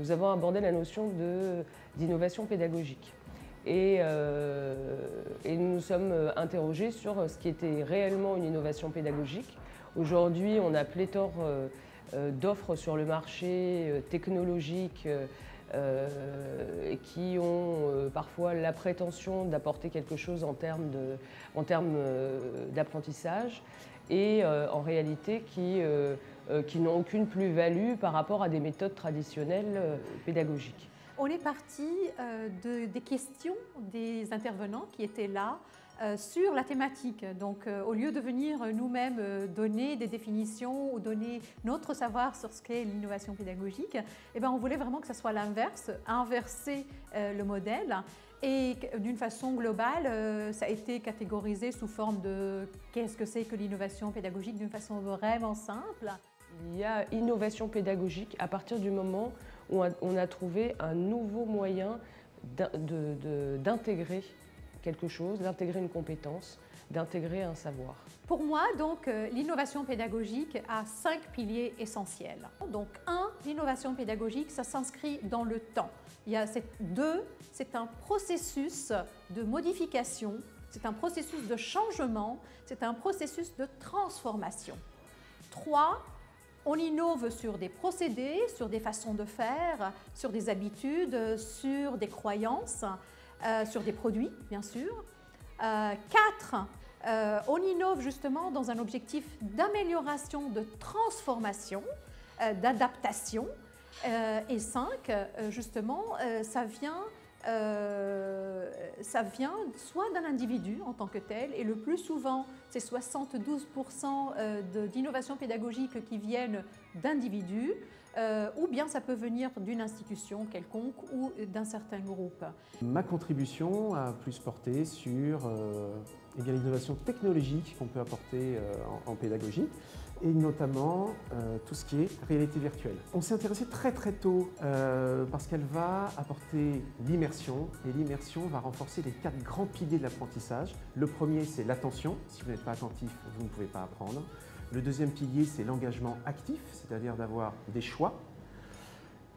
Nous avons abordé la notion d'innovation pédagogique et nous nous sommes interrogés sur ce qui était réellement une innovation pédagogique. Aujourd'hui, on a pléthore d'offres sur le marché technologiques qui ont parfois la prétention d'apporter quelque chose en termes d'apprentissage et en réalité qui n'ont aucune plus-value par rapport à des méthodes traditionnelles pédagogiques. On est parti des questions des intervenants qui étaient là sur la thématique. Donc au lieu de venir nous-mêmes donner des définitions ou donner notre savoir sur ce qu'est l'innovation pédagogique, eh bien, on voulait vraiment que ça soit l'inverse, inverser le modèle. Et d'une façon globale, ça a été catégorisé sous forme de qu'est-ce que c'est que l'innovation pédagogique d'une façon vraiment simple. Il y a innovation pédagogique à partir du moment où on a trouvé un nouveau moyen d'intégrer quelque chose, d'intégrer une compétence, d'intégrer un savoir. Pour moi, donc, l'innovation pédagogique a 5 piliers essentiels. Donc, l'innovation pédagogique, ça s'inscrit dans le temps. C'est un processus de modification, c'est un processus de changement, c'est un processus de transformation. 3, on innove sur des procédés, sur des façons de faire, sur des habitudes, sur des croyances, sur des produits, bien sûr. 4, on innove justement dans un objectif d'amélioration, de transformation, d'adaptation. Et 5, justement, ça vient soit d'un individu en tant que tel, et le plus souvent, c'est 72% d'innovation pédagogique qui viennent d'individus, ou bien ça peut venir d'une institution quelconque ou d'un certain groupe. Ma contribution a plus porté sur l'innovation technologique qu'on peut apporter en pédagogie, et notamment tout ce qui est réalité virtuelle. On s'est intéressé très tôt parce qu'elle va apporter l'immersion, et l'immersion va renforcer les 4 grands piliers de l'apprentissage. Le premier, c'est l'attention. Si vous n'êtes pas attentif, vous ne pouvez pas apprendre. Le deuxième pilier, c'est l'engagement actif, c'est-à-dire d'avoir des choix.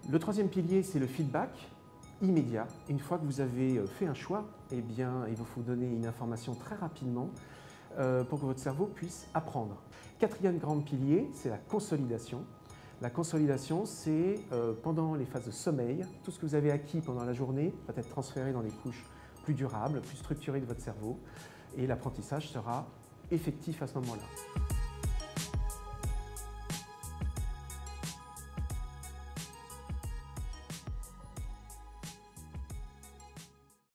Le troisième pilier, c'est le feedback immédiat. Une fois que vous avez fait un choix, eh bien, il vous faut donner une information très rapidement pour que votre cerveau puisse apprendre. Quatrième grand pilier, c'est la consolidation. La consolidation, c'est pendant les phases de sommeil, tout ce que vous avez acquis pendant la journée va être transféré dans les couches plus durables, plus structurées de votre cerveau, et l'apprentissage sera effectif à ce moment-là.